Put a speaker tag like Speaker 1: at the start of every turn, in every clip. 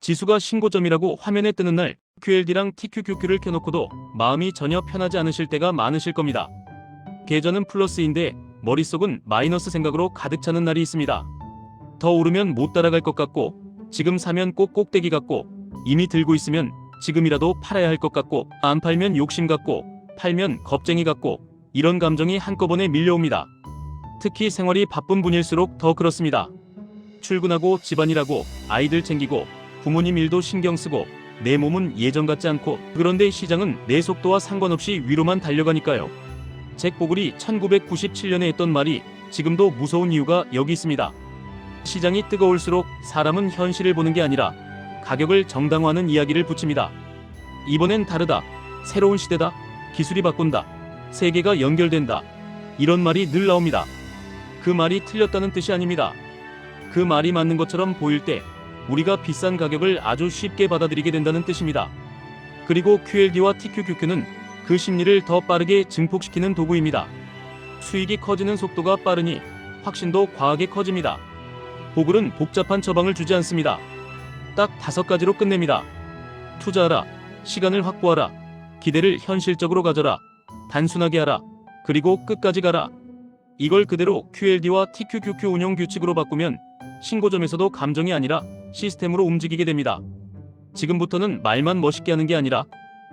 Speaker 1: 지수가 신고점이라고 화면에 뜨는 날 QLD랑 TQQQ를 켜놓고도 마음이 전혀 편하지 않으실 때가 많으실 겁니다. 계좌는 플러스인데 머릿속은 마이너스 생각으로 가득 차는 날이 있습니다. 더 오르면 못 따라갈 것 같고, 지금 사면 꼭 꼭대기 같고, 이미 들고 있으면 지금이라도 팔아야 할 것 같고, 안 팔면 욕심 같고, 팔면 겁쟁이 같고, 이런 감정이 한꺼번에 밀려옵니다. 특히 생활이 바쁜 분일수록 더 그렇습니다. 출근하고 집안일하고 아이들 챙기고 부모님 일도 신경 쓰고 내 몸은 예전 같지 않고, 그런데 시장은 내 속도와 상관없이 위로만 달려가니까요. 잭 보글이 1997년에 했던 말이 지금도 무서운 이유가 여기 있습니다. 시장이 뜨거울수록 사람은 현실을 보는 게 아니라 가격을 정당화하는 이야기를 붙입니다. 이번엔 다르다, 새로운 시대다, 기술이 바꾼다, 세계가 연결된다, 이런 말이 늘 나옵니다. 그 말이 틀렸다는 뜻이 아닙니다. 그 말이 맞는 것처럼 보일 때 우리가 비싼 가격을 아주 쉽게 받아들이게 된다는 뜻입니다. 그리고 QLD와 TQQQ는 그 심리를 더 빠르게 증폭시키는 도구입니다. 수익이 커지는 속도가 빠르니 확신도 과하게 커집니다. 보글은 복잡한 처방을 주지 않습니다. 딱 5가지로 끝냅니다. 투자하라, 시간을 확보하라, 기대를 현실적으로 가져라, 단순하게 하라, 그리고 끝까지 가라. 이걸 그대로 QLD와 TQQQ 운용 규칙으로 바꾸면 신고점에서도 감정이 아니라 시스템으로 움직이게 됩니다. 지금부터는 말만 멋있게 하는 게 아니라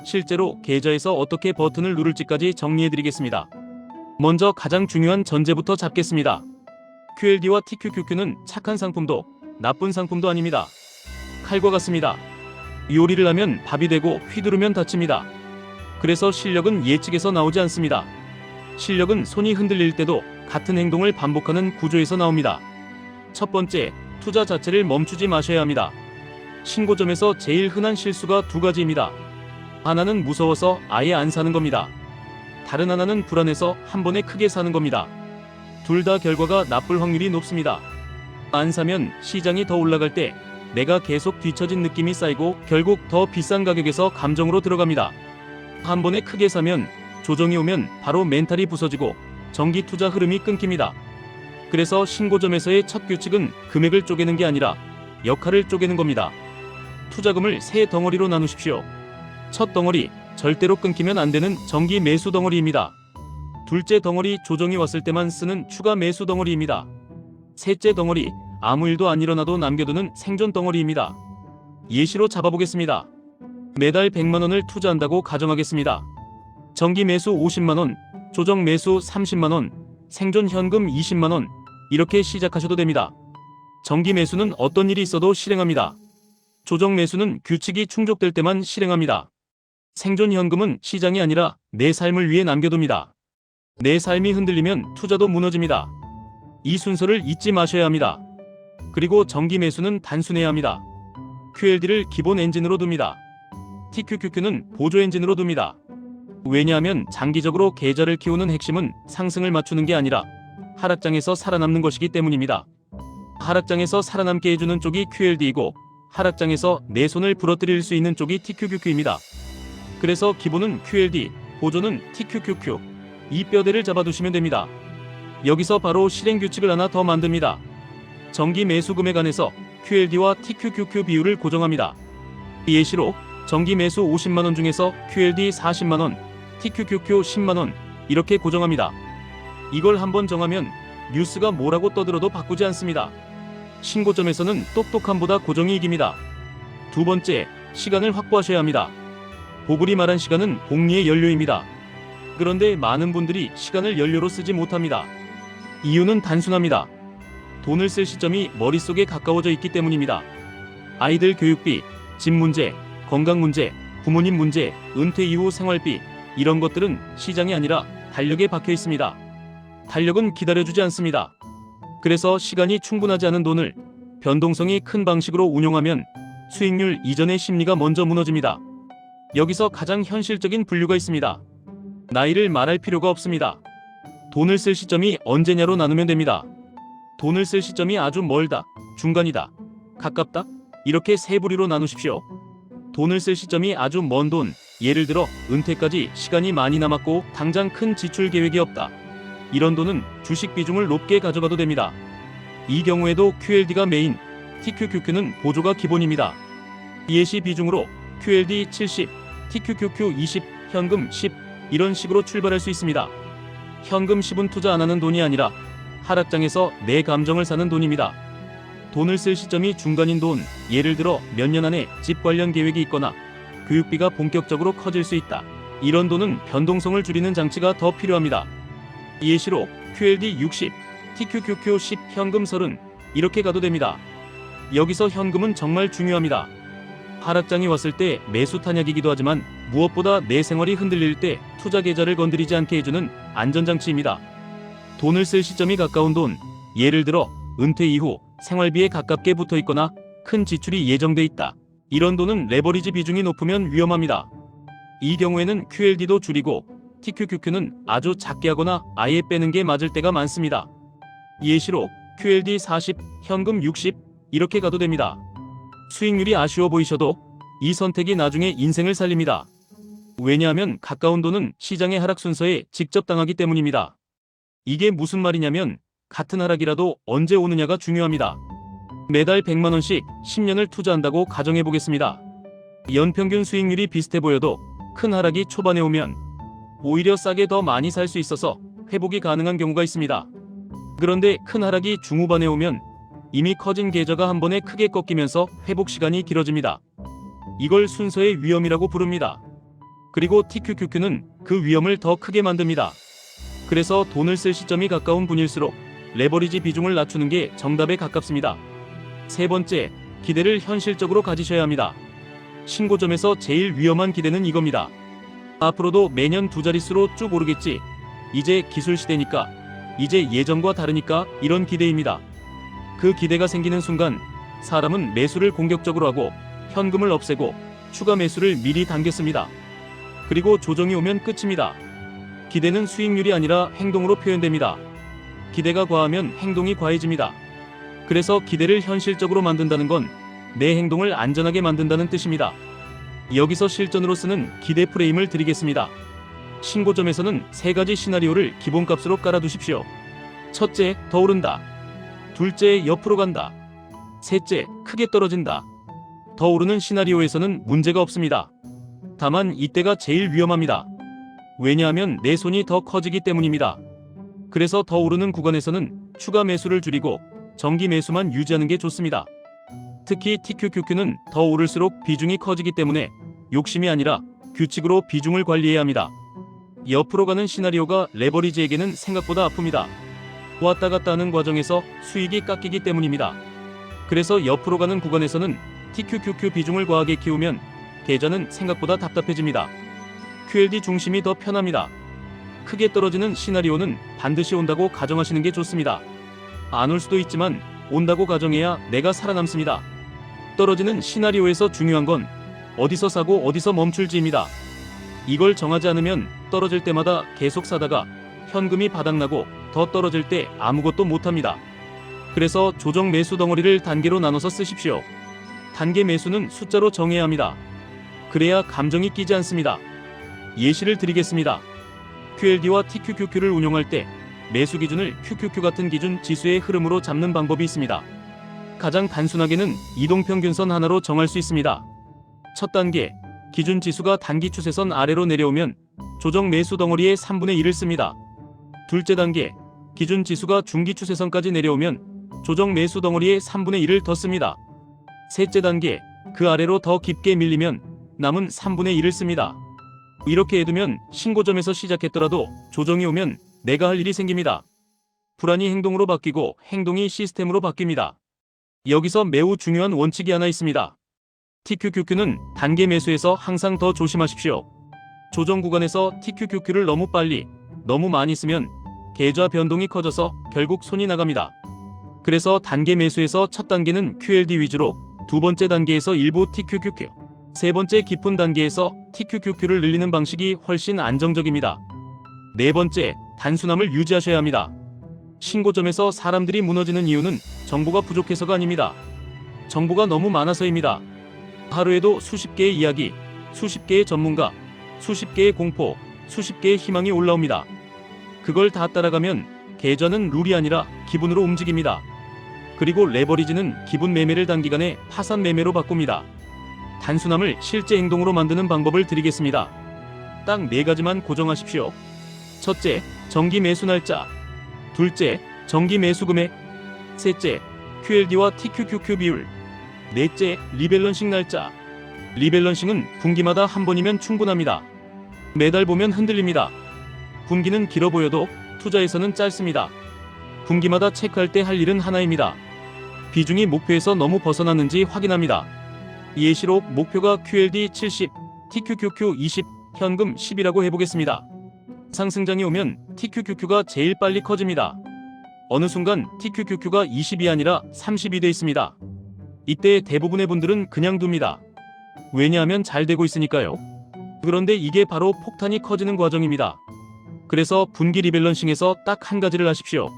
Speaker 1: 실제로 계좌에서 어떻게 버튼을 누를지까지 정리해드리겠습니다. 먼저 가장 중요한 전제부터 잡겠습니다. QLD와 TQQQ는 착한 상품도 나쁜 상품도 아닙니다. 칼과 같습니다. 요리를 하면 밥이 되고 휘두르면 다칩니다. 그래서 실력은 예측에서 나오지 않습니다. 실력은 손이 흔들릴 때도 같은 행동을 반복하는 구조에서 나옵니다. 첫 번째, 투자 자체를 멈추지 마셔야 합니다. 신고점에서 제일 흔한 실수가 2가지입니다. 하나는 무서워서 아예 안 사는 겁니다. 다른 하나는 불안해서 한 번에 크게 사는 겁니다. 둘 다 결과가 나쁠 확률이 높습니다. 안 사면 시장이 더 올라갈 때 내가 계속 뒤처진 느낌이 쌓이고 결국 더 비싼 가격에서 감정으로 들어갑니다. 한 번에 크게 사면 조정이 오면 바로 멘탈이 부서지고 정기 투자 흐름이 끊깁니다. 그래서 신고점에서의 첫 규칙은 금액을 쪼개는 게 아니라 역할을 쪼개는 겁니다. 투자금을 3덩어리로 나누십시오. 첫 덩어리, 절대로 끊기면 안 되는 정기 매수 덩어리입니다. 둘째 덩어리, 조정이 왔을 때만 쓰는 추가 매수 덩어리입니다. 셋째 덩어리, 아무 일도 안 일어나도 남겨두는 생존 덩어리입니다. 예시로 잡아보겠습니다. 매달 100만원을 투자한다고 가정하겠습니다. 정기 매수 50만원, 조정 매수 30만원, 생존 현금 20만원, 이렇게 시작하셔도 됩니다. 정기 매수는 어떤 일이 있어도 실행합니다. 조정 매수는 규칙이 충족될 때만 실행합니다. 생존 현금은 시장이 아니라 내 삶을 위해 남겨둡니다. 내 삶이 흔들리면 투자도 무너집니다. 이 순서를 잊지 마셔야 합니다. 그리고 정기 매수는 단순해야 합니다. QLD를 기본 엔진으로 둡니다. TQQQ는 보조 엔진으로 둡니다. 왜냐하면 장기적으로 계좌를 키우는 핵심은 상승을 맞추는 게 아니라 하락장에서 살아남는 것이기 때문입니다. 하락장에서 살아남게 해주는 쪽이 QLD이고 하락장에서 내 손을 부러뜨릴 수 있는 쪽이 TQQQ입니다. 그래서 기본은 QLD, 보조는 TQQQ, 이 뼈대를 잡아두시면 됩니다. 여기서 바로 실행 규칙을 하나 더 만듭니다. 정기 매수 금액 안에서 QLD와 TQQQ 비율을 고정합니다. 예시로 정기 매수 50만원 중에서 QLD 40만원, TQQQ 10만원, 이렇게 고정합니다. 이걸 한번 정하면 뉴스가 뭐라고 떠들어도 바꾸지 않습니다. 신고점에서는 똑똑함보다 고정이 이깁니다. 두 번째, 시간을 확보하셔야 합니다. 보글이 말한 시간은 복리의 연료입니다. 그런데 많은 분들이 시간을 연료로 쓰지 못합니다. 이유는 단순합니다. 돈을 쓸 시점이 머릿속에 가까워져 있기 때문입니다. 아이들 교육비, 집 문제, 건강 문제, 부모님 문제, 은퇴 이후 생활비, 이런 것들은 시장이 아니라 달력에 박혀 있습니다. 달력은 기다려주지 않습니다. 그래서 시간이 충분하지 않은 돈을 변동성이 큰 방식으로 운용하면 수익률 이전의 심리가 먼저 무너집니다. 여기서 가장 현실적인 분류가 있습니다. 나이를 말할 필요가 없습니다. 돈을 쓸 시점이 언제냐로 나누면 됩니다. 돈을 쓸 시점이 아주 멀다, 중간이다, 가깝다, 이렇게 3부류로 나누십시오. 돈을 쓸 시점이 아주 먼 돈, 예를 들어 은퇴까지 시간이 많이 남았고 당장 큰 지출 계획이 없다, 이런 돈은 주식 비중을 높게 가져가도 됩니다. 이 경우에도 QLD가 메인, TQQQ는 보조가 기본입니다. 예시 비중으로 QLD 70, TQQQ 20, 현금 10 이런 식으로 출발할 수 있습니다. 현금 10은 투자 안 하는 돈이 아니라 하락장에서 내 감정을 사는 돈입니다. 돈을 쓸 시점이 중간인 돈, 예를 들어 몇 년 안에 집 관련 계획이 있거나 교육비가 본격적으로 커질 수 있다. 이런 돈은 변동성을 줄이는 장치가 더 필요합니다. 예시로 QLD 60, TQQQ 10, 현금 30 이렇게 가도 됩니다. 여기서 현금은 정말 중요합니다. 하락장이 왔을 때 매수 탄약이기도 하지만 무엇보다 내 생활이 흔들릴 때 투자 계좌를 건드리지 않게 해주는 안전장치입니다. 돈을 쓸 시점이 가까운 돈, 예를 들어 은퇴 이후 생활비에 가깝게 붙어 있거나 큰 지출이 예정돼 있다. 이런 돈은 레버리지 비중이 높으면 위험합니다. 이 경우에는 QLD도 줄이고 TQQQ는 아주 작게 하거나 아예 빼는 게 맞을 때가 많습니다. 예시로 QLD 40, 현금 60 이렇게 가도 됩니다. 수익률이 아쉬워 보이셔도 이 선택이 나중에 인생을 살립니다. 왜냐하면 가까운 돈은 시장의 하락 순서에 직접 당하기 때문입니다. 이게 무슨 말이냐면 같은 하락이라도 언제 오느냐가 중요합니다. 매달 100만 원씩 10년을 투자한다고 가정해 보겠습니다. 연평균 수익률이 비슷해 보여도 큰 하락이 초반에 오면 오히려 싸게 더 많이 살 수 있어서 회복이 가능한 경우가 있습니다. 그런데 큰 하락이 중후반에 오면 이미 커진 계좌가 한 번에 크게 꺾이면서 회복 시간이 길어집니다. 이걸 순서의 위험이라고 부릅니다. 그리고 TQQQ는 그 위험을 더 크게 만듭니다. 그래서 돈을 쓸 시점이 가까운 분일수록 레버리지 비중을 낮추는 게 정답에 가깝습니다. 세 번째, 기대를 현실적으로 가지셔야 합니다. 신고점에서 제일 위험한 기대는 이겁니다. 앞으로도 매년 두 자릿수로 쭉 오르겠지. 이제 기술 시대니까. 이제 예전과 다르니까 이런 기대입니다. 그 기대가 생기는 순간 사람은 매수를 공격적으로 하고 현금을 없애고 추가 매수를 미리 당겼습니다. 그리고 조정이 오면 끝입니다. 기대는 수익률이 아니라 행동으로 표현됩니다. 기대가 과하면 행동이 과해집니다. 그래서 기대를 현실적으로 만든다는 건 내 행동을 안전하게 만든다는 뜻입니다. 여기서 실전으로 쓰는 기대 프레임을 드리겠습니다. 신고점에서는 세 가지 시나리오를 기본값으로 깔아두십시오. 첫째, 더 오른다. 둘째, 옆으로 간다. 셋째, 크게 떨어진다. 더 오르는 시나리오에서는 문제가 없습니다. 다만 이때가 제일 위험합니다. 왜냐하면 내 손이 더 커지기 때문입니다. 그래서 더 오르는 구간에서는 추가 매수를 줄이고 정기 매수만 유지하는 게 좋습니다. 특히 TQQQ는 더 오를수록 비중이 커지기 때문에 욕심이 아니라 규칙으로 비중을 관리해야 합니다. 옆으로 가는 시나리오가 레버리지에게는 생각보다 아픕니다. 왔다 갔다 하는 과정에서 수익이 깎이기 때문입니다. 그래서 옆으로 가는 구간에서는 TQQQ 비중을 과하게 키우면 계좌는 생각보다 답답해집니다. QLD 중심이 더 편합니다. 크게 떨어지는 시나리오는 반드시 온다고 가정하시는 게 좋습니다. 안 올 수도 있지만 온다고 가정해야 내가 살아남습니다. 떨어지는 시나리오에서 중요한 건 어디서 사고 어디서 멈출지입니다. 이걸 정하지 않으면 떨어질 때마다 계속 사다가 현금이 바닥나고 더 떨어질 때 아무것도 못합니다. 그래서 조정 매수 덩어리를 단계로 나눠서 쓰십시오. 단계 매수는 숫자로 정해야 합니다. 그래야 감정이 끼지 않습니다. 예시를 드리겠습니다. QLD와 TQQQ를 운용할 때 매수 기준을 QQQ 같은 기준 지수의 흐름으로 잡는 방법이 있습니다. 가장 단순하게는 이동평균선 하나로 정할 수 있습니다. 첫 단계, 기준 지수가 단기 추세선 아래로 내려오면 조정 매수 덩어리의 3분의 1을 씁니다. 둘째 단계, 기준 지수가 중기 추세선까지 내려오면 조정 매수 덩어리의 3분의 1을 더 씁니다. 셋째 단계, 그 아래로 더 깊게 밀리면 남은 3분의 1을 씁니다. 이렇게 해두면 신고점에서 시작했더라도 조정이 오면 내가 할 일이 생깁니다. 불안이 행동으로 바뀌고 행동이 시스템으로 바뀝니다. 여기서 매우 중요한 원칙이 하나 있습니다. TQQQ는 단계 매수에서 항상 더 조심하십시오. 조정 구간에서 TQQQ를 너무 빨리, 너무 많이 쓰면 계좌 변동이 커져서 결국 손이 나갑니다. 그래서 단계 매수에서 첫 단계는 QLD 위주로, 두 번째 단계에서 일부 TQQQ, 세 번째 깊은 단계에서 TQQQ를 늘리는 방식이 훨씬 안정적입니다. 네 번째, 단순함을 유지하셔야 합니다. 신고점에서 사람들이 무너지는 이유는 정보가 부족해서가 아닙니다. 정보가 너무 많아서입니다. 하루에도 수십 개의 이야기, 수십 개의 전문가, 수십 개의 공포, 수십 개의 희망이 올라옵니다. 그걸 다 따라가면 계좌는 룰이 아니라 기분으로 움직입니다. 그리고 레버리지는 기분 매매를 단기간에 파산 매매로 바꿉니다. 단순함을 실제 행동으로 만드는 방법을 드리겠습니다. 딱 4가지만 고정하십시오. 첫째, 정기 매수 날짜. 둘째, 정기 매수 금액. 셋째, QLD와 TQQQ 비율. 넷째, 리밸런싱 날짜. 리밸런싱은 분기마다 한 번이면 충분합니다. 매달 보면 흔들립니다. 분기는 길어 보여도 투자에서는 짧습니다. 분기마다 체크할 때 할 일은 하나입니다. 비중이 목표에서 너무 벗어났는지 확인합니다. 예시로 목표가 QLD 70, TQQQ 20, 현금 10이라고 해보겠습니다. 상승장이 오면 TQQQ가 제일 빨리 커집니다. 어느 순간 TQQQ가 20이 아니라 30이 돼 있습니다. 이때 대부분의 분들은 그냥 둡니다. 왜냐하면 잘 되고 있으니까요. 그런데 이게 바로 폭탄이 커지는 과정입니다. 그래서 분기 리밸런싱에서 딱 한 가지를 하십시오.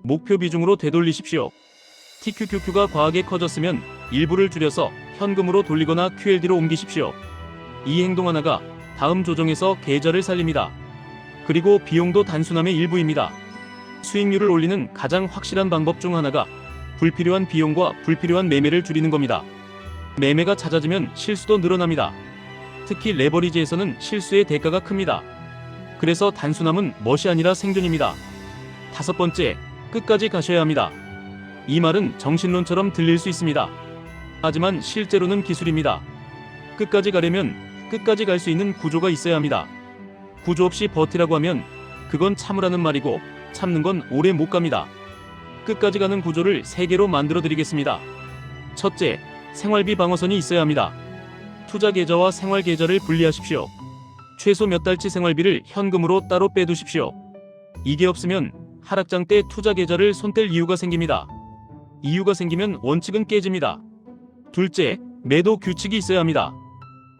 Speaker 1: 목표 비중으로 되돌리십시오. TQQQ가 과하게 커졌으면 일부를 줄여서 현금으로 돌리거나 QLD로 옮기십시오. 이 행동 하나가 다음 조정에서 계좌를 살립니다. 그리고 비용도 단순함의 일부입니다. 수익률을 올리는 가장 확실한 방법 중 하나가 불필요한 비용과 불필요한 매매를 줄이는 겁니다. 매매가 잦아지면 실수도 늘어납니다. 특히 레버리지에서는 실수의 대가가 큽니다. 그래서 단순함은 멋이 아니라 생존입니다. 5번째, 끝까지 가셔야 합니다. 이 말은 정신론처럼 들릴 수 있습니다. 하지만 실제로는 기술입니다. 끝까지 가려면 끝까지 갈 수 있는 구조가 있어야 합니다. 구조 없이 버티라고 하면 그건 참으라는 말이고 참는 건 오래 못 갑니다. 끝까지 가는 구조를 3개로 만들어 드리겠습니다. 첫째, 생활비 방어선이 있어야 합니다. 투자 계좌와 생활 계좌를 분리하십시오. 최소 몇 달치 생활비를 현금으로 따로 빼두십시오. 이게 없으면 하락장 때 투자 계좌를 손 뗄 이유가 생깁니다. 이유가 생기면 원칙은 깨집니다. 둘째, 매도 규칙이 있어야 합니다.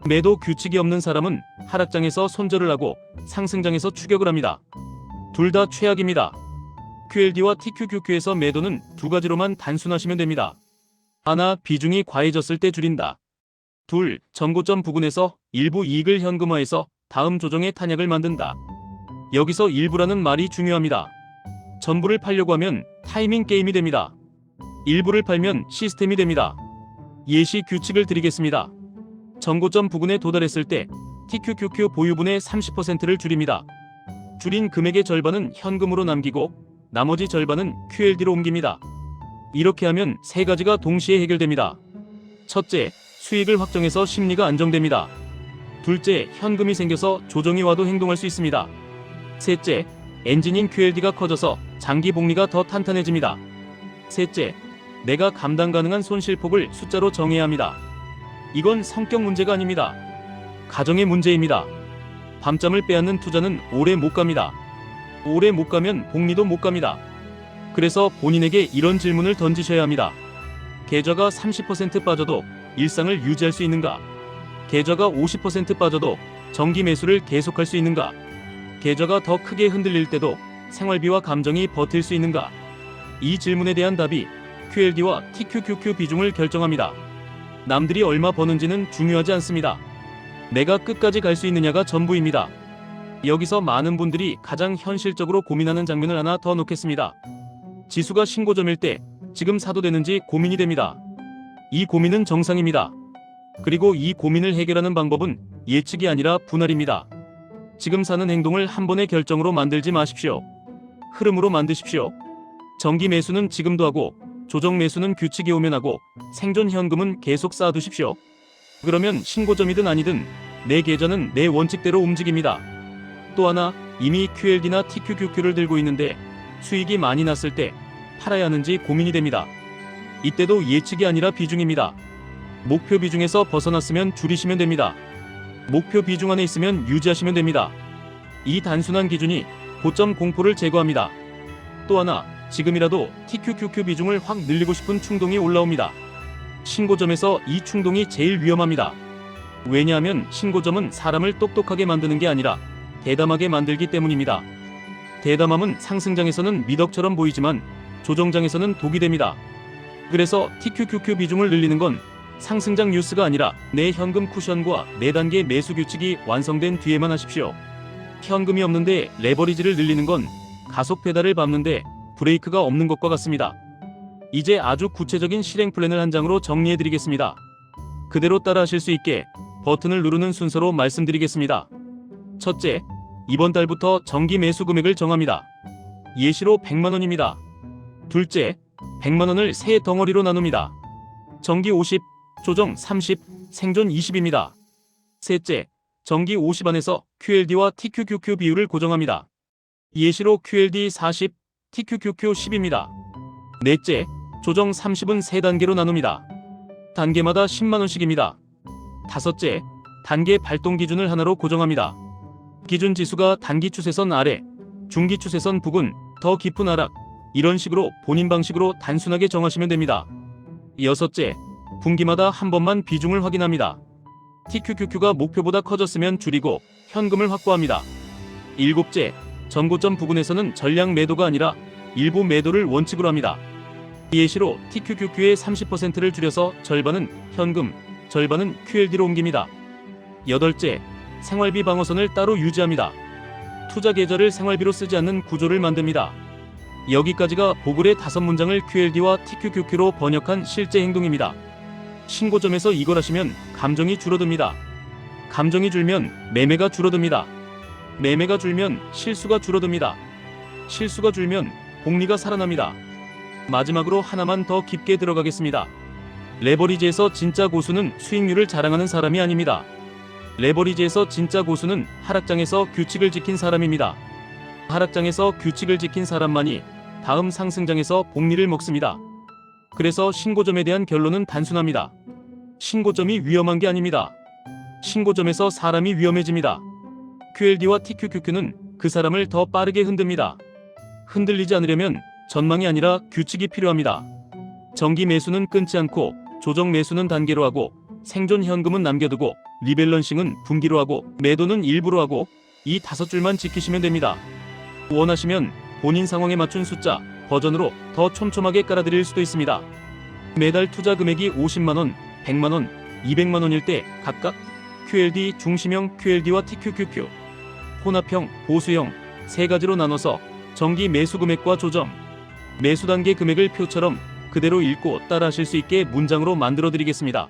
Speaker 1: 매도 규칙이 없는 사람은 하락장에서 손절을 하고 상승장에서 추격을 합니다. 둘 다 최악입니다. QLD와 TQQQ에서 매도는 2가지로만 단순하시면 됩니다. 하나, 비중이 과해졌을 때 줄인다. 둘, 전고점 부근에서 일부 이익을 현금화해서 다음 조정에 탄약을 만든다. 여기서 일부라는 말이 중요합니다. 전부를 팔려고 하면 타이밍 게임이 됩니다. 일부를 팔면 시스템이 됩니다. 예시 규칙을 드리겠습니다. 전고점 부근에 도달했을 때 TQQQ 보유분의 30%를 줄입니다. 줄인 금액의 절반은 현금으로 남기고 나머지 절반은 QLD로 옮깁니다. 이렇게 하면 3가지가 동시에 해결됩니다. 첫째, 수익을 확정해서 심리가 안정됩니다. 둘째, 현금이 생겨서 조정이 와도 행동할 수 있습니다. 셋째, 엔진인 QLD가 커져서 장기 복리가 더 탄탄해집니다. 셋째, 내가 감당 가능한 손실폭을 숫자로 정해야 합니다. 이건 성격 문제가 아닙니다. 가정의 문제입니다. 밤잠을 빼앗는 투자는 오래 못 갑니다. 오래 못 가면 복리도 못 갑니다. 그래서 본인에게 이런 질문을 던지셔야 합니다. 계좌가 30% 빠져도 일상을 유지할 수 있는가? 계좌가 50% 빠져도 정기 매수를 계속할 수 있는가? 계좌가 더 크게 흔들릴 때도 생활비와 감정이 버틸 수 있는가? 이 질문에 대한 답이 QLD와 TQQQ 비중을 결정합니다. 남들이 얼마 버는지는 중요하지 않습니다. 내가 끝까지 갈 수 있느냐가 전부입니다. 여기서 많은 분들이 가장 현실적으로 고민하는 장면을 하나 더 놓겠습니다. 지수가 신고점일 때 지금 사도 되는지 고민이 됩니다. 이 고민은 정상입니다. 그리고 이 고민을 해결하는 방법은 예측이 아니라 분할입니다. 지금 사는 행동을 한 번의 결정으로 만들지 마십시오. 흐름으로 만드십시오. 정기 매수는 지금도 하고 조정 매수는 규칙이 오면 하고 생존 현금은 계속 쌓아두십시오. 그러면 신고점이든 아니든 내 계좌는 내 원칙대로 움직입니다. 또 하나, 이미 QLD나 TQQQ를 들고 있는데 수익이 많이 났을 때 팔아야 하는지 고민이 됩니다. 이때도 예측이 아니라 비중입니다. 목표 비중에서 벗어났으면 줄이시면 됩니다. 목표 비중 안에 있으면 유지하시면 됩니다. 이 단순한 기준이 고점 공포를 제거합니다. 또 하나, 지금이라도 TQQQ 비중을 확 늘리고 싶은 충동이 올라옵니다. 신고점에서 이 충동이 제일 위험합니다. 왜냐하면 신고점은 사람을 똑똑하게 만드는 게 아니라 대담하게 만들기 때문입니다. 대담함은 상승장에서는 미덕처럼 보이지만 조정장에서는 독이 됩니다. 그래서 TQQQ 비중을 늘리는 건 상승장 뉴스가 아니라 내 현금 쿠션과 4단계 매수 규칙이 완성된 뒤에만 하십시오. 현금이 없는데 레버리지를 늘리는 건 가속 페달을 밟는데 브레이크가 없는 것과 같습니다. 이제 아주 구체적인 실행 플랜을 한 장으로 정리해 드리겠습니다. 그대로 따라하실 수 있게 버튼을 누르는 순서로 말씀드리겠습니다. 첫째, 이번 달부터 정기 매수 금액을 정합니다. 예시로 100만원입니다. 둘째, 100만원을 세 덩어리로 나눕니다. 정기 50, 조정 30, 생존 20입니다. 셋째, 정기 50 안에서 QLD와 TQQQ 비율을 고정합니다. 예시로 QLD 40, TQQQ 10입니다. 넷째, 조정 30은 3단계로 나눕니다. 단계마다 10만원씩입니다. 다섯째, 단계 발동 기준을 하나로 고정합니다. 기준 지수가 단기 추세선 아래, 중기 추세선 부근, 더 깊은 하락, 이런 식으로 본인 방식으로 단순하게 정하시면 됩니다. 여섯째, 분기마다 한 번만 비중을 확인합니다. TQQQ가 목표보다 커졌으면 줄이고 현금을 확보합니다. 일곱째, 전고점 부근에서는 전량 매도가 아니라 일부 매도를 원칙으로 합니다. 예시로 TQQQ의 30%를 줄여서 절반은 현금, 절반은 QLD로 옮깁니다. 여덟째, 생활비 방어선을 따로 유지합니다. 투자 계좌를 생활비로 쓰지 않는 구조를 만듭니다. 여기까지가 보글의 5문장을 QLD와 TQQQ로 번역한 실제 행동입니다. 신고점에서 이걸 하시면 감정이 줄어듭니다. 감정이 줄면 매매가 줄어듭니다. 매매가 줄면 실수가 줄어듭니다. 실수가 줄면 복리가 살아납니다. 마지막으로 하나만 더 깊게 들어가겠습니다. 레버리지에서 진짜 고수는 수익률을 자랑하는 사람이 아닙니다. 레버리지에서 진짜 고수는 하락장에서 규칙을 지킨 사람입니다. 하락장에서 규칙을 지킨 사람만이 다음 상승장에서 복리를 먹습니다. 그래서 신고점에 대한 결론은 단순합니다. 신고점이 위험한 게 아닙니다. 신고점에서 사람이 위험해집니다. QLD와 TQQQ는 그 사람을 더 빠르게 흔듭니다. 흔들리지 않으려면 전망이 아니라 규칙이 필요합니다. 정기 매수는 끊지 않고, 조정 매수는 단계로 하고, 생존 현금은 남겨두고, 리밸런싱은 분기로 하고, 매도는 일부로 하고, 이 5줄만 지키시면 됩니다. 원하시면 본인 상황에 맞춘 숫자, 버전으로 더 촘촘하게 깔아드릴 수도 있습니다. 매달 투자 금액이 50만원, 100만원, 200만원일 때 각각 QLD 중심형 QLD와 TQQQ, 혼합형, 보수형 3가지로 나눠서 정기 매수 금액과 조정, 매수 단계 금액을 표처럼 그대로 읽고 따라하실 수 있게 문장으로 만들어 드리겠습니다.